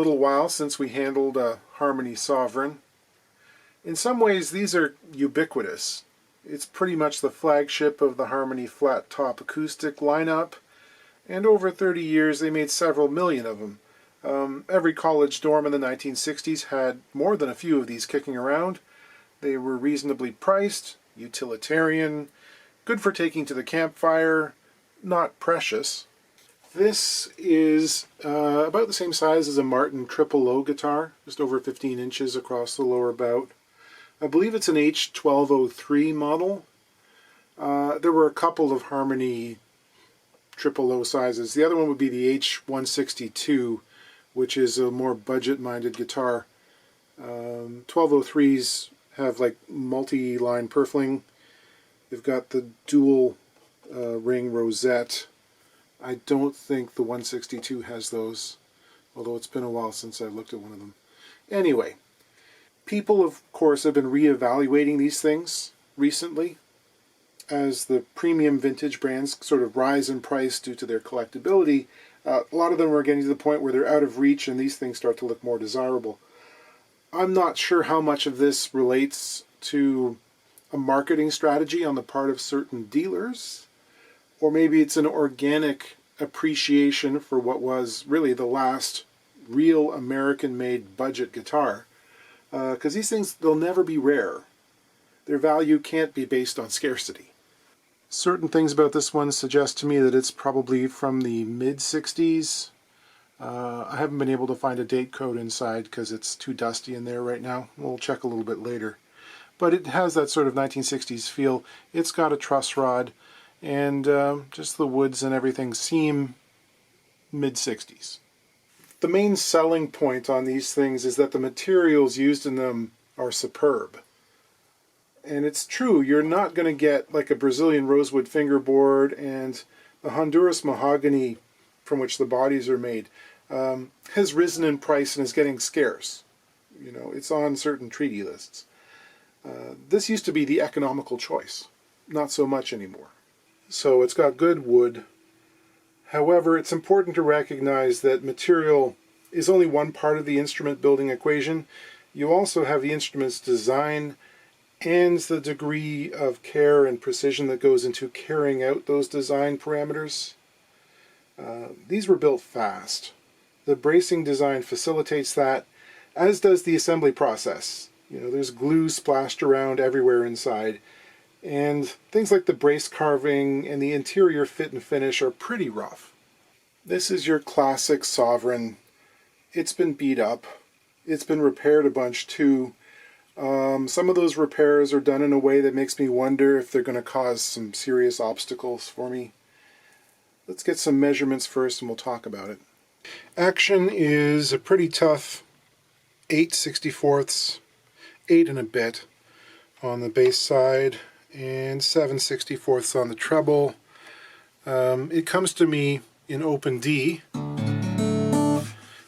little while since we handled a Harmony Sovereign. In some ways these are ubiquitous. It's pretty much the flagship of the Harmony flat top acoustic lineup, and over 30 years they made several million of them. Every college dorm in the 1960s had more than a few of these kicking around. They were reasonably priced, utilitarian, good for taking to the campfire, not precious. This is about the same size as a Martin triple low guitar, just over 15 inches across the lower bout. I believe it's an H1203 model. There were a couple of Harmony triple low sizes. The other one would be the H162, which is a more budget-minded guitar. 1203s have like multi-line purfling. They've got the dual ring rosette. I don't think the 162 has those, although it's been a while since I've looked at one of them. Anyway, people of course have been reevaluating these things recently as the premium vintage brands sort of rise in price due to their collectability. A lot of them are getting to the point where they're out of reach and these things start to look more desirable. I'm not sure how much of this relates to a marketing strategy on the part of certain dealers, or maybe it's an organic appreciation for what was really the last real American-made budget guitar. Because these things, they'll never be rare. Their value can't be based on scarcity. Certain things about this one suggest to me that it's probably from the mid-60s. I haven't been able to find a date code inside because it's too dusty in there right now. We'll check a little bit later. But it has that sort of 1960s feel. It's got a truss rod, and just the woods and everything seem mid-60s. The main selling point on these things is that the materials used in them are superb. And it's true, you're not going to get like a Brazilian rosewood fingerboard, and the Honduras mahogany from which the bodies are made has risen in price and is getting scarce. You know, it's on certain treaty lists. This used to be the economical choice, not so much anymore. So it's got good wood. However, it's important to recognize that material is only one part of the instrument building equation. You also have the instrument's design and the degree of care and precision that goes into carrying out those design parameters. These were built fast. The bracing design facilitates that, as does the assembly process. You know, there's glue splashed around everywhere inside, and things like the brace carving and the interior fit and finish are pretty rough. This is your classic Sovereign. It's been beat up. It's been repaired a bunch too. Some of those repairs are done in a way that makes me wonder if they're going to cause some serious obstacles for me. Let's get some measurements first and we'll talk about it. Action is a pretty tough 8/64, 8 and a bit on the bass side, and 7/64 on the treble. It comes to me in open D,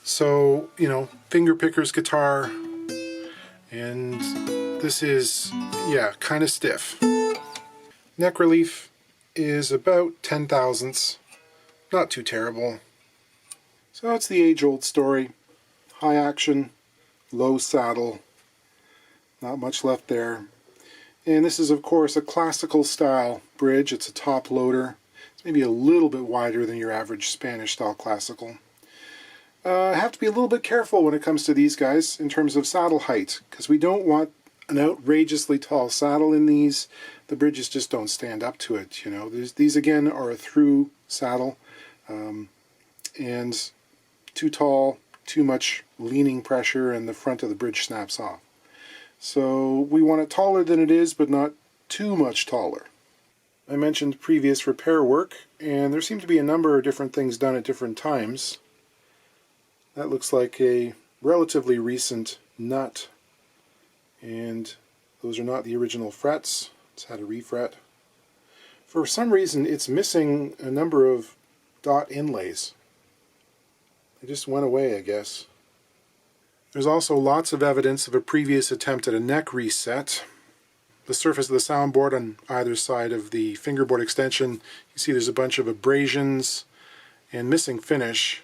so, you know, finger picker's guitar, and this is, yeah, kind of stiff. Neck relief is about 10 thousandths, not too terrible. So it's the age-old story. High action, low saddle, not much left there. And this is, of course, a classical style bridge. It's a top loader. It's maybe a little bit wider than your average Spanish style classical. I have to be a little bit careful when it comes to these guys in terms of saddle height, because we don't want an outrageously tall saddle in these. The bridges just don't stand up to it, you know. These again are a through saddle, and too tall, too much leaning pressure, and the front of the bridge snaps off. So we want it taller than it is, but not too much taller. I mentioned previous repair work, and there seem to be a number of different things done at different times. That looks like a relatively recent nut, and those are not the original frets. It's had a refret. For some reason, it's missing a number of dot inlays. They just went away, I guess. There's also lots of evidence of a previous attempt at a neck reset. The surface of the soundboard on either side of the fingerboard extension, you see there's a bunch of abrasions and missing finish.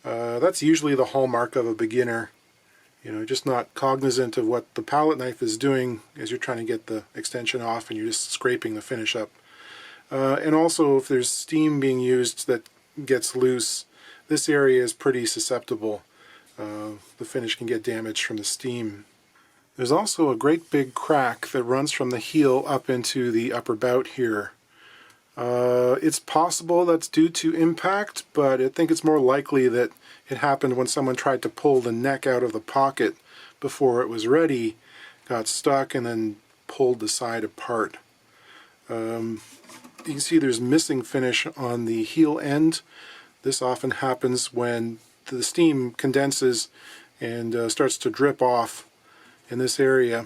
That's usually the hallmark of a beginner. Just not cognizant of what the palette knife is doing as you're trying to get the extension off and you're just scraping the finish up. And also if there's steam being used that gets loose, this area is pretty susceptible. The finish can get damaged from the steam. There's also a great big crack that runs from the heel up into the upper bout here. It's possible that's due to impact, but I think it's more likely that it happened when someone tried to pull the neck out of the pocket before it was ready, got stuck, and then pulled the side apart. You can see there's missing finish on the heel end. This often happens when the steam condenses and starts to drip off in this area.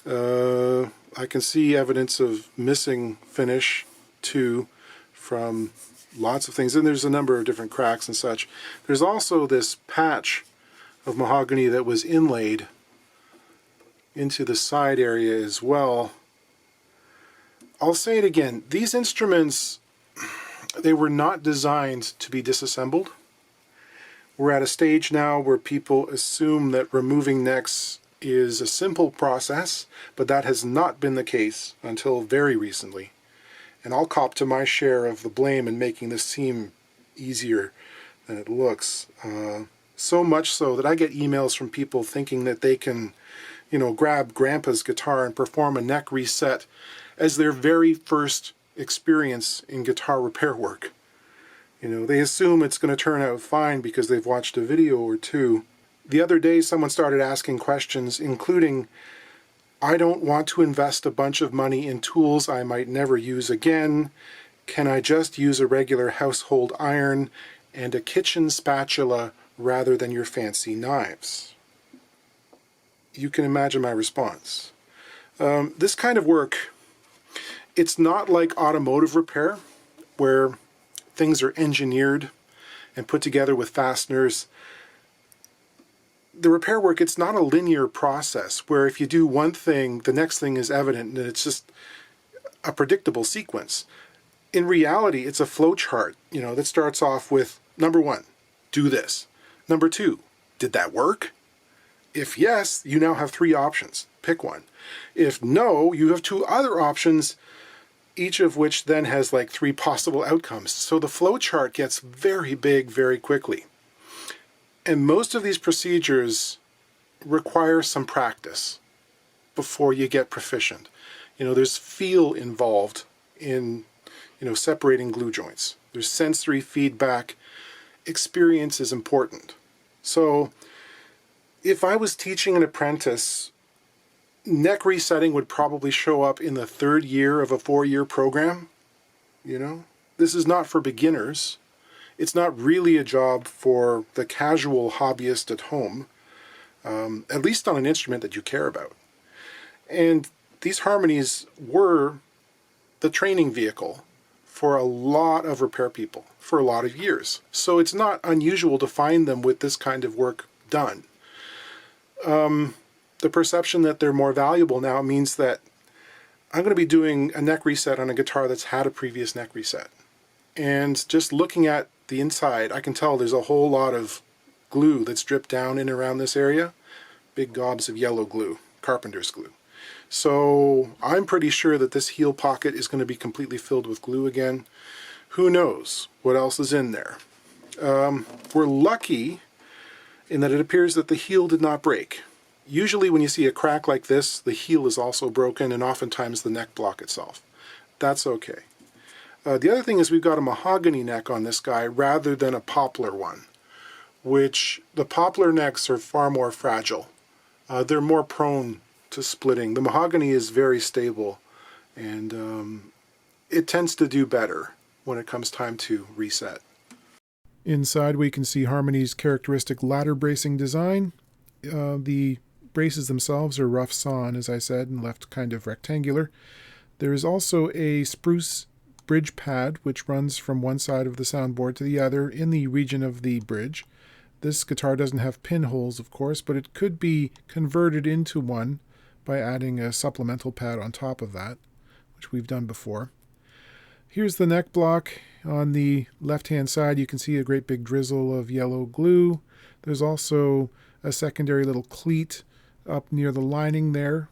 I can see evidence of missing finish too from lots of things, and there's a number of different cracks and such. There's also this patch of mahogany that was inlaid into the side area as well. I'll say it again, these instruments, they were not designed to be disassembled. We're at a stage now where people assume that removing necks is a simple process, but that has not been the case until very recently. And I'll cop to my share of the blame in making this seem easier than it looks. So much so that I get emails from people thinking that they can, grab Grandpa's guitar and perform a neck reset as their very first experience in guitar repair work. They assume it's going to turn out fine because they've watched a video or two. The other day someone started asking questions, including, I don't want to invest a bunch of money in tools I might never use again. Can I just use a regular household iron and a kitchen spatula rather than your fancy knives? You can imagine my response. This kind of work, it's not like automotive repair, where things are engineered and put together with fasteners. The repair work, it's not a linear process where if you do one thing, the next thing is evident and it's just a predictable sequence. In reality, it's a flow chart, that starts off with, number one, do this. Number two, did that work? If yes, you now have 3 options. Pick one. If no, you have 2 other options, each of which then has like 3 possible outcomes. So the flow chart gets very big very quickly. And most of these procedures require some practice before you get proficient. There's feel involved in, separating glue joints. There's sensory feedback. Experience is important. So if I was teaching an apprentice, neck resetting would probably show up in the 3rd year of a 4-year program. This is not for beginners. It's not really a job for the casual hobbyist at home, at least on an instrument that you care about. And these harmonies were the training vehicle for a lot of repair people for a lot of years. So it's not unusual to find them with this kind of work done. The perception that they're more valuable now means that I'm going to be doing a neck reset on a guitar that's had a previous neck reset. And just looking at the inside, I can tell there's a whole lot of glue that's dripped down in and around this area. Big gobs of yellow glue, carpenter's glue. So I'm pretty sure that this heel pocket is going to be completely filled with glue again. Who knows what else is in there? We're lucky in that it appears that the heel did not break. Usually when you see a crack like this, the heel is also broken, and oftentimes the neck block itself. That's okay. The other thing is we've got a mahogany neck on this guy rather than a poplar one, which the poplar necks are far more fragile. They're more prone to splitting. The mahogany is very stable, and it tends to do better when it comes time to reset. Inside we can see Harmony's characteristic ladder bracing design. The braces themselves are rough sawn, as I said, and left kind of rectangular. There is also a spruce bridge pad which runs from one side of the soundboard to the other in the region of the bridge. This guitar doesn't have pinholes, of course, but it could be converted into one by adding a supplemental pad on top of that, which we've done before. Here's the neck block On the left-hand side, you can see a great big drizzle of yellow glue. There's also a secondary little cleat up near the lining there,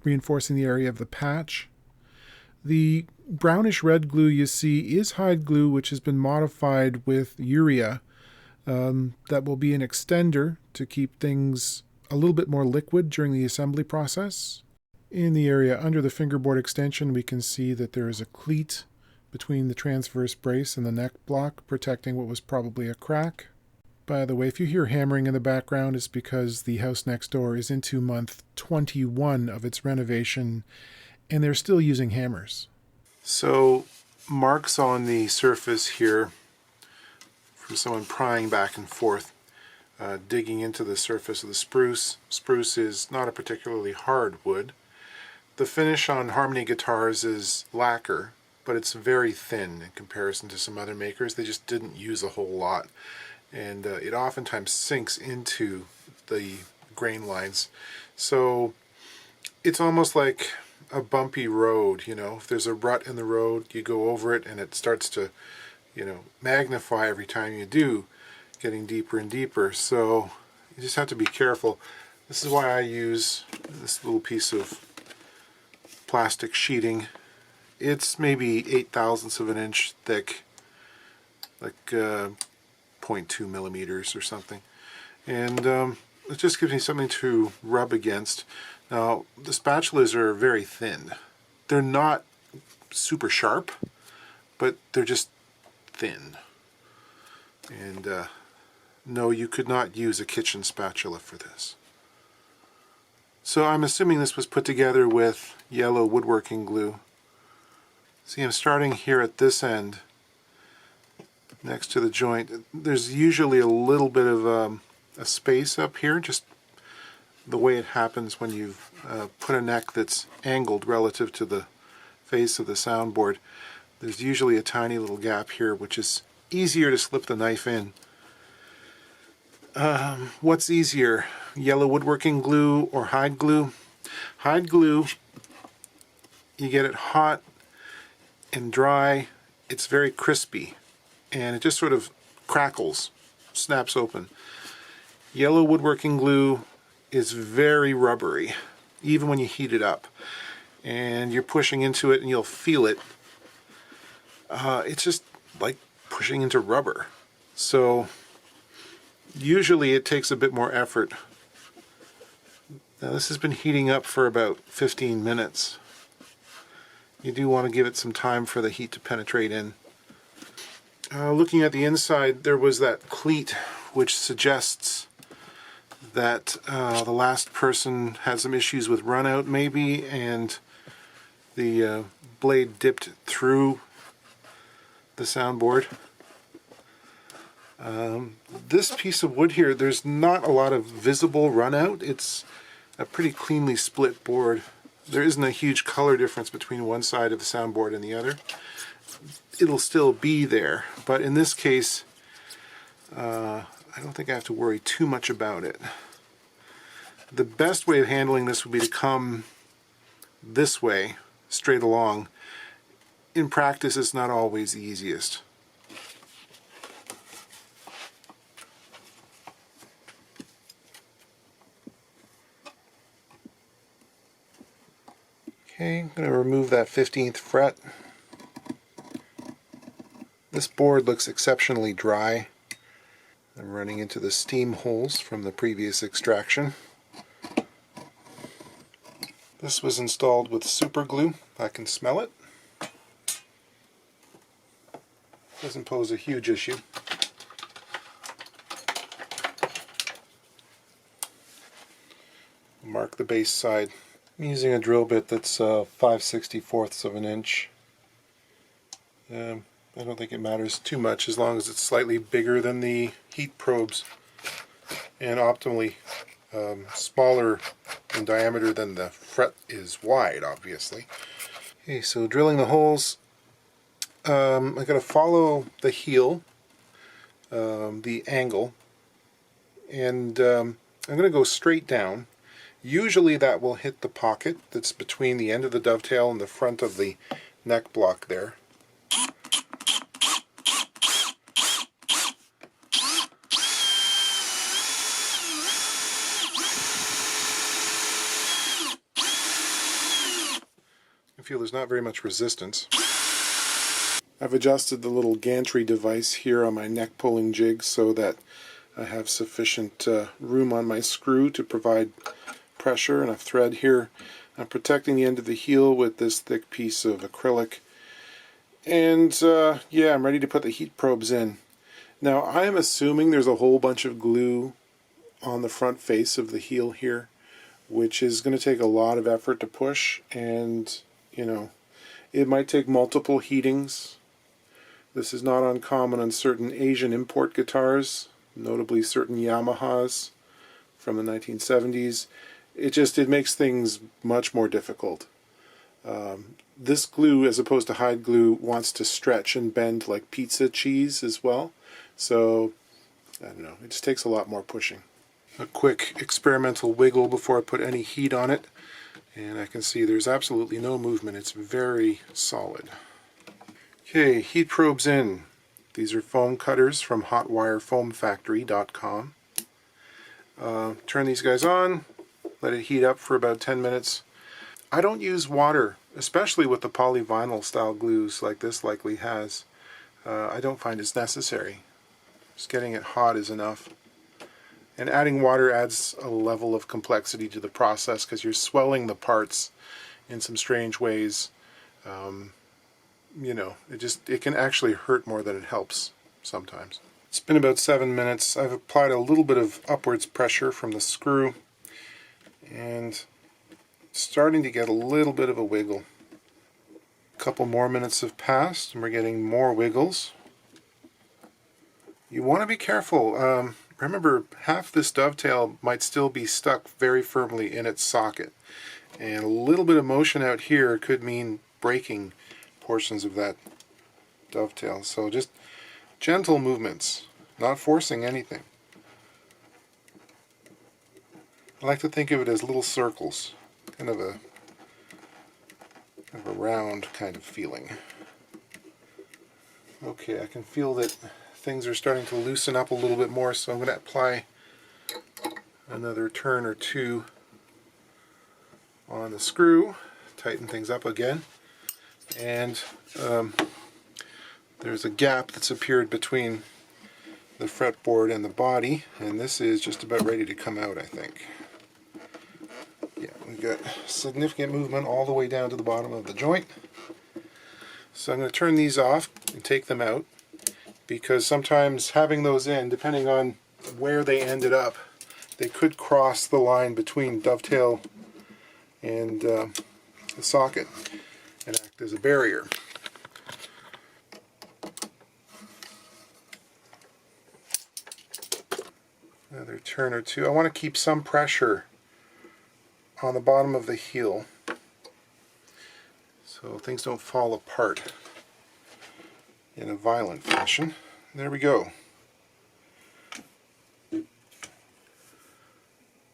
reinforcing the area of the patch. The brownish red glue you see is hide glue, which has been modified with urea. That will be an extender to keep things a little bit more liquid during the assembly process. In the area under the fingerboard extension, we can see that there is a cleat between the transverse brace and the neck block, protecting what was probably a crack. By the way, if you hear hammering in the background, it's because the house next door is into month 21 of its renovation, and they're still using hammers. So, marks on the surface here from someone prying back and forth, digging into the surface of the spruce. Spruce is not a particularly hard wood. The finish on Harmony guitars is lacquer, but it's very thin in comparison to some other makers. They just didn't use a whole lot, and it oftentimes sinks into the grain lines. So it's almost like a bumpy road, you know. If there's a rut in the road, you go over it and it starts to, you know, magnify every time you do, getting deeper and deeper. So you just have to be careful. This is why I use this little piece of plastic sheeting. It's maybe 0.08 of an inch thick, like 0.2 millimeters or something, and it just gives me something to rub against. Now the spatulas are very thin. They're not super sharp, but they're just thin. And no, you could not use a kitchen spatula for this. So I'm assuming this was put together with yellow woodworking glue. See, I'm starting here at this end, next to the joint. There's usually a little bit of a space up here, just the way it happens when you've put a neck that's angled relative to the face of the soundboard. There's usually a tiny little gap here, which is easier to slip the knife in. What's easier, yellow woodworking glue or hide glue? Hide glue, you get it hot and dry, it's very crispy, and it just sort of crackles, snaps open. Yellow woodworking glue is very rubbery, even when you heat it up, and you're pushing into it and you'll feel it. It's just like pushing into rubber. So usually it takes a bit more effort. Now this has been heating up for about 15 minutes. You do want to give it some time for the heat to penetrate in. Looking at the inside, there was that cleat, which suggests that the last person had some issues with runout maybe, and the blade dipped through the soundboard. This piece of wood here, there's not a lot of visible runout. It's a pretty cleanly split board. There isn't a huge color difference between one side of the soundboard and the other. It'll still be there, but in this case, I don't think I have to worry too much about it. The best way of handling this would be to come this way, straight along. In practice, it's not always the easiest. Okay, I'm going to remove that 15th fret. This board looks exceptionally dry. I'm running into the steam holes from the previous extraction. This was installed with super glue. I can smell it. Doesn't pose a huge issue. Mark the base side. I'm using a drill bit that's 5/64 of an inch. I don't think it matters too much as long as it's slightly bigger than the heat probes and optimally smaller in diameter than the fret is wide, obviously. Okay, so drilling the holes, I'm going to follow the heel, the angle, and I'm going to go straight down. Usually that will hit the pocket that's between the end of the dovetail and the front of the neck block there. feel there's not very much resistance. I've adjusted the little gantry device here on my neck pulling jig so that I have sufficient room on my screw to provide pressure, and I've thread here. I'm protecting the end of the heel with this thick piece of acrylic. And yeah, I'm ready to put the heat probes in. Now I am assuming there's a whole bunch of glue on the front face of the heel here, which is going to take a lot of effort to push, and you know, it might take multiple heatings. This is not uncommon on certain Asian import guitars, notably certain Yamahas from the 1970s. It makes things much more difficult. This glue, as opposed to hide glue, wants to stretch and bend like pizza cheese as well. So, I don't know, it just takes a lot more pushing. A quick experimental wiggle before I put any heat on it, and I can see there's absolutely no movement. It's very solid. Okay, heat probes in. These are foam cutters from hotwirefoamfactory.com. Turn these guys on, let it heat up for about 10 minutes. I don't use water, especially with the polyvinyl style glues like this likely has. I don't find it's necessary. Just getting it hot is enough. And adding water adds a level of complexity to the process because you're swelling the parts in some strange ways. You know, it can actually hurt more than it helps sometimes. It's been about 7 minutes. I've applied a little bit of upwards pressure from the screw and starting to get a little bit of a wiggle. A couple more minutes have passed and we're getting more wiggles. You want to be careful. Remember, half this dovetail might still be stuck very firmly in its socket, and a little bit of motion out here could mean breaking portions of that dovetail. So just gentle movements, not forcing anything. I like to think of it as little circles, kind of a round kind of feeling. Okay, I can feel that things are starting to loosen up a little bit more, so I'm going to apply another turn or two on the screw, tighten things up again, and there's a gap that's appeared between the fretboard and the body, and this is just about ready to come out, I think. Yeah, we've got significant movement all the way down to the bottom of the joint. So I'm going to turn these off and take them out, because sometimes having those in, depending on where they ended up, they could cross the line between dovetail and the socket and act as a barrier. Another turn or two. I want to keep some pressure on the bottom of the heel so things don't fall apart in a violent fashion. There we go.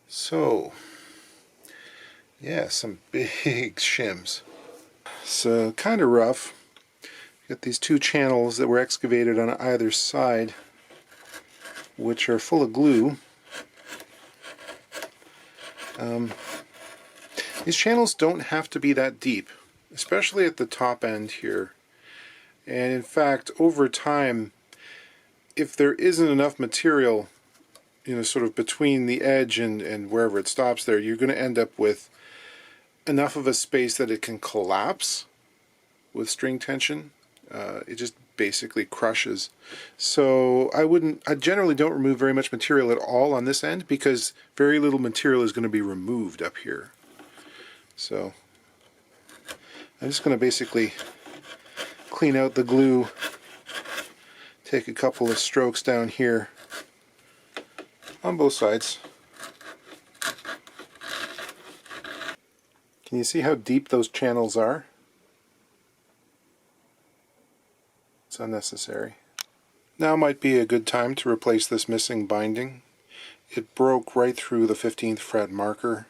So, yeah, some big shims. It's kind of rough. Got these two channels that were excavated on either side, which are full of glue. These channels don't have to be that deep, especially at the top end here. And in fact, over time, if there isn't enough material, you know, sort of between the edge and wherever it stops there, you're going to end up with enough of a space that it can collapse with string tension. It just basically crushes. So I generally don't remove very much material at all on this end, because very little material is going to be removed up here. So I'm just going to basically clean out the glue, take a couple of strokes down here on both sides. Can you see how deep those channels are? It's unnecessary. Now might be a good time to replace this missing binding. It broke right through the 15th fret marker.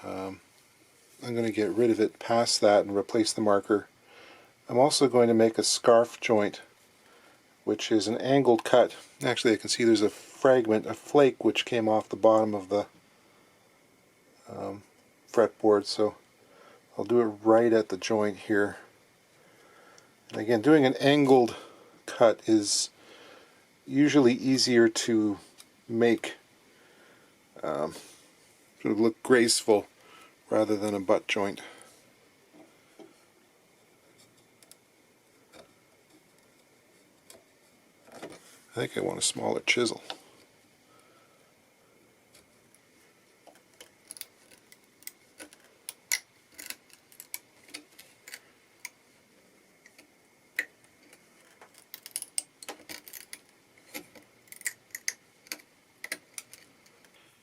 I'm going to get rid of it past that and replace the marker. I'm also going to make a scarf joint, which is an angled cut. Actually, I can see there's a fragment, a flake, which came off the bottom of the fretboard, so I'll do it right at the joint here. And again, doing an angled cut is usually easier to make sort of look graceful rather than a butt joint. I think I want a smaller chisel.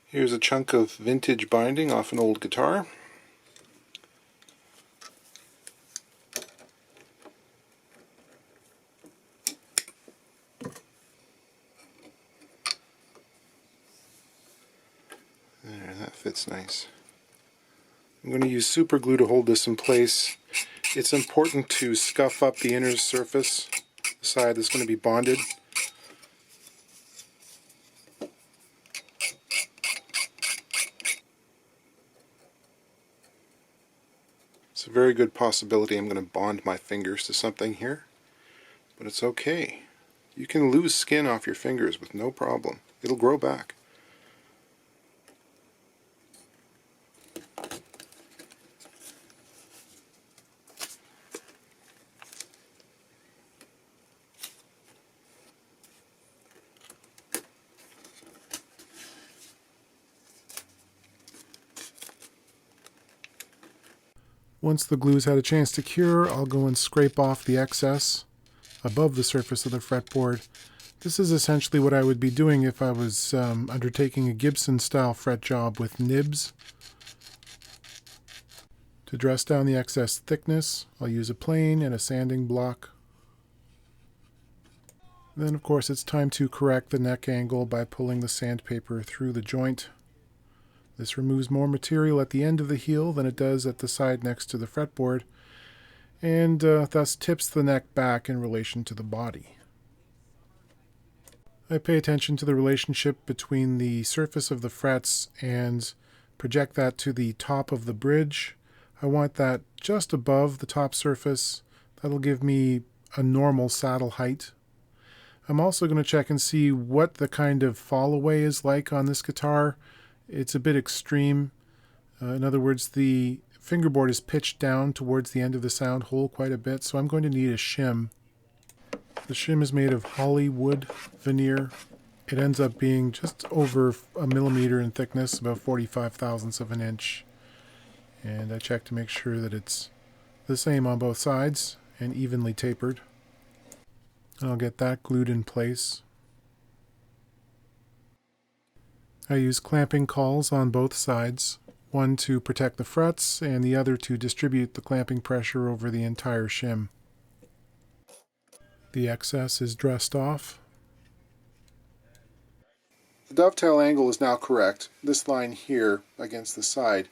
Here's a chunk of vintage binding off an old guitar. There, that fits nice. I'm going to use super glue to hold this in place. It's important to scuff up the inner surface, the side that's going to be bonded. It's a very good possibility I'm going to bond my fingers to something here, but it's okay. You can lose skin off your fingers with no problem. It'll grow back. Once the glue's had a chance to cure, I'll go and scrape off the excess above the surface of the fretboard. This is essentially what I would be doing if I was undertaking a Gibson style fret job with nibs. To dress down the excess thickness, I'll use a plane and a sanding block. Then of course it's time to correct the neck angle by pulling the sandpaper through the joint. This removes more material at the end of the heel than it does at the side next to the fretboard, and thus tips the neck back in relation to the body. I pay attention to the relationship between the surface of the frets and project that to the top of the bridge. I want that just above the top surface. That'll give me a normal saddle height. I'm also going to check and see what the kind of fall away is like on this guitar. It's a bit extreme. In other words, the fingerboard is pitched down towards the end of the sound hole quite a bit, so I'm going to need a shim. The shim is made of Hollywood veneer. It ends up being just over a millimeter in thickness, about 45 thousandths of an inch. And I check to make sure that it's the same on both sides and evenly tapered. And I'll get that glued in place. I use clamping cauls on both sides, one to protect the frets and the other to distribute the clamping pressure over the entire shim. The excess is dressed off. The dovetail angle is now correct, this line here against the side.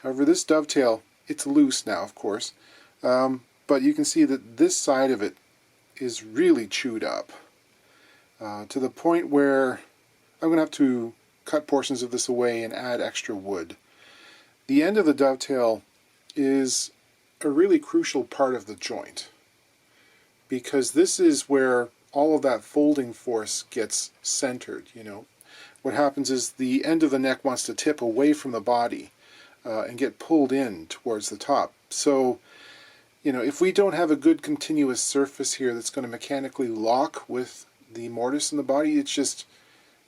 However, this dovetail, it's loose now, of course, but you can see that this side of it is really chewed up to the point where I'm going to have to cut portions of this away and add extra wood. The end of the dovetail is a really crucial part of the joint because this is where all of that folding force gets centered. You know, what happens is the end of the neck wants to tip away from the body and get pulled in towards the top. So, you know, if we don't have a good continuous surface here that's going to mechanically lock with the mortise in the body, it's just,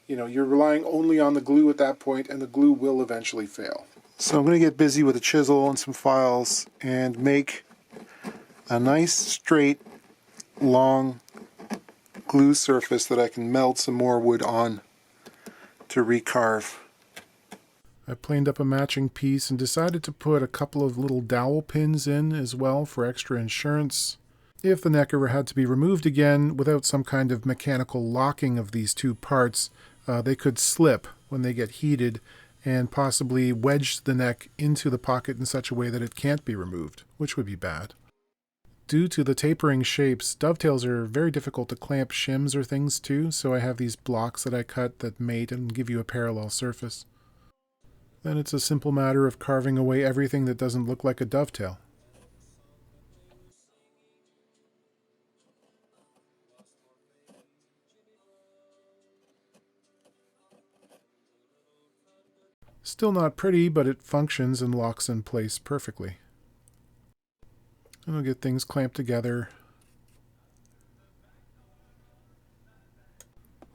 you know, you're relying only on the glue at that point, and the glue will eventually fail. So I'm going to get busy with a chisel and some files and make a nice straight long glue surface that I can melt some more wood on to recarve. I planed up a matching piece and decided to put a couple of little dowel pins in as well for extra insurance. If the neck ever had to be removed again without some kind of mechanical locking of these two parts, they could slip when they get heated and possibly wedge the neck into the pocket in such a way that it can't be removed, which would be bad. Due to the tapering shapes, dovetails are very difficult to clamp shims or things to, so I have these blocks that I cut that mate and give you a parallel surface. Then it's a simple matter of carving away everything that doesn't look like a dovetail. Still not pretty, but it functions and locks in place perfectly. And I'll get things clamped together.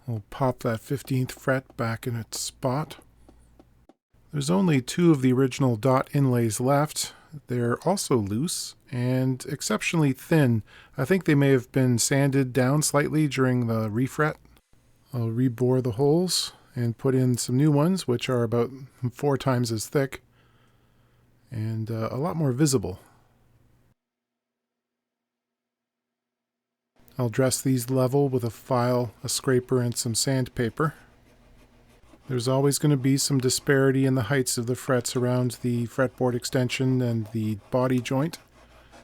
We'll pop that 15th fret back in its spot. There's only 2 of the original dot inlays left. They're also loose and exceptionally thin. I think they may have been sanded down slightly during the refret. I'll rebore the holes and put in some new ones, which are about 4 times as thick and a lot more visible. I'll dress these level with a file, a scraper, and some sandpaper. There's always going to be some disparity in the heights of the frets around the fretboard extension and the body joint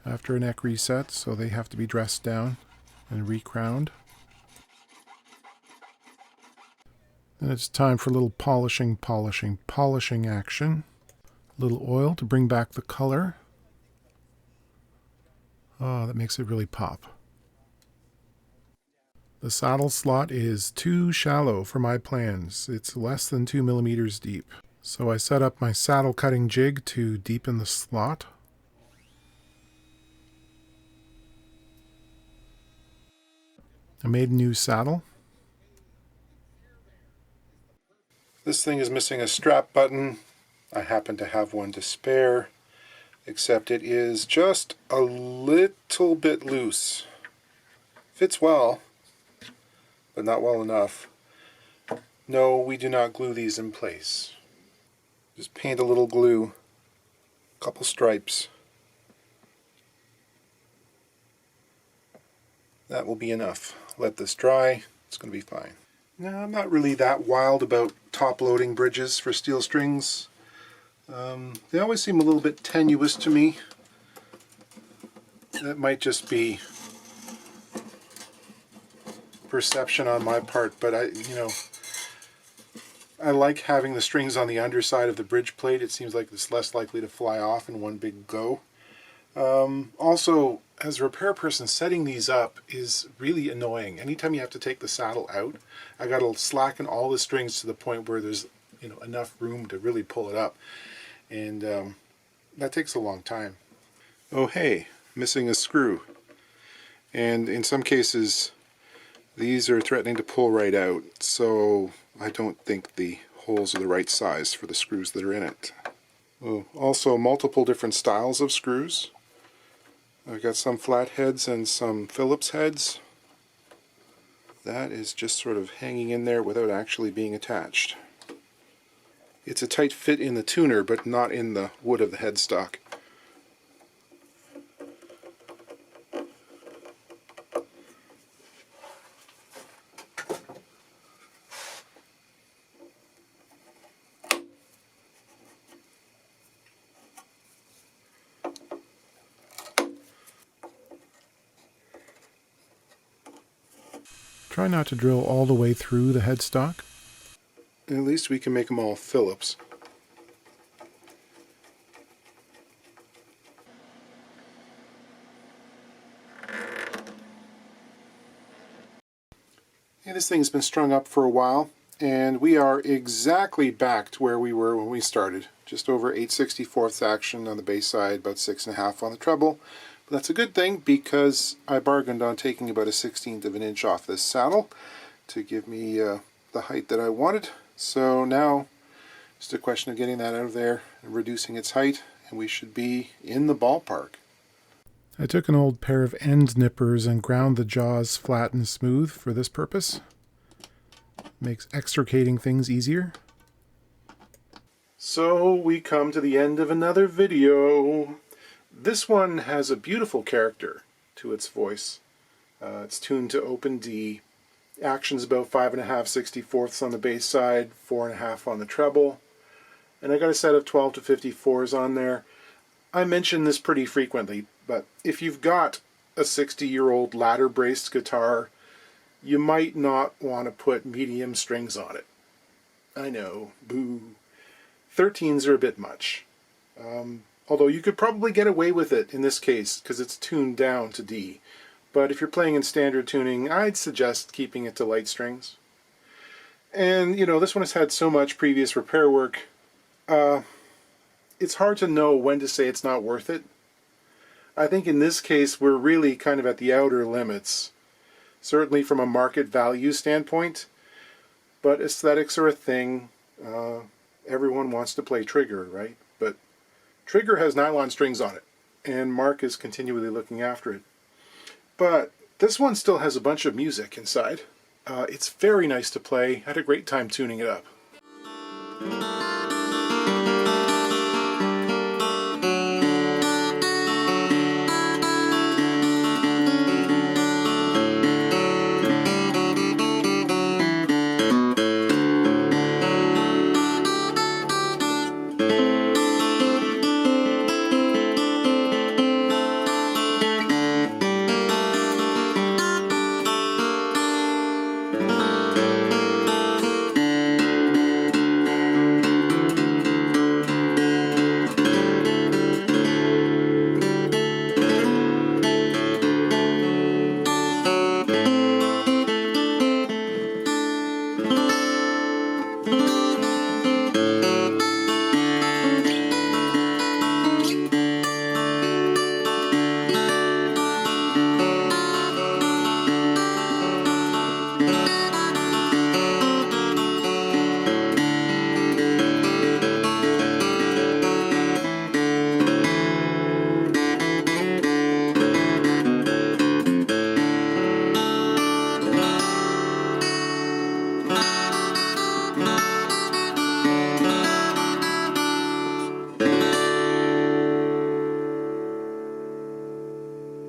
after a neck reset, so they have to be dressed down and recrowned. Then it's time for a little polishing action. A little oil to bring back the color. Oh, that makes it really pop. The saddle slot is too shallow for my plans. It's less than 2 millimeters deep. So I set up my saddle cutting jig to deepen the slot. I made a new saddle. This thing is missing a strap button. I happen to have one to spare, except it is just a little bit loose. Fits well, but not well enough. No, we do not glue these in place. Just paint a little glue, a couple stripes. That will be enough. Let this dry, it's going to be fine. Now, I'm not really that wild about top-loading bridges for steel strings. They always seem a little bit tenuous to me. That might just be perception on my part, but I like having the strings on the underside of the bridge plate. It seems like it's less likely to fly off in one big go. Also, as a repair person, setting these up is really annoying. Anytime you have to take the saddle out, I got to slacken all the strings to the point where there's enough room to really pull it up, and that takes a long time. Oh hey, missing a screw, and in some cases these are threatening to pull right out, so I don't think the holes are the right size for the screws that are in it. Oh, also multiple different styles of screws. I've got some flat heads and some Phillips heads. That is just sort of hanging in there without actually being attached. It's a tight fit in the tuner, but not in the wood of the headstock. Try not to drill all the way through the headstock. At least we can make them all Phillips. Hey, this thing's been strung up for a while, and we are exactly back to where we were when we started. Just over 8/64 action on the bass side, about 6.5 on the treble. But that's a good thing, because I bargained on taking about 1/16 of an inch off this saddle to give me the height that I wanted. So now it's a question of getting that out of there and reducing its height, and we should be in the ballpark. I took an old pair of end nippers and ground the jaws flat and smooth for this purpose. Makes extricating things easier. So we come to the end of another video. This one has a beautiful character to its voice. It's tuned to open D. Action's about 5.5/64 on the bass side, 4.5 on the treble. And I got a set of 12 to 54s on there. I mention this pretty frequently, but if you've got a 60-year-old ladder braced guitar, you might not want to put medium strings on it. I know, boo. 13s are a bit much. Although you could probably get away with it in this case because it's tuned down to D. But if you're playing in standard tuning, I'd suggest keeping it to light strings. And, you know, this one has had so much previous repair work, it's hard to know when to say it's not worth it. I think in this case we're really kind of at the outer limits, certainly from a market value standpoint, but aesthetics are a thing. Everyone wants to play Trigger, right? But Trigger has nylon strings on it, and Mark is continually looking after it. But this one still has a bunch of music inside. It's very nice to play. I had a great time tuning it up.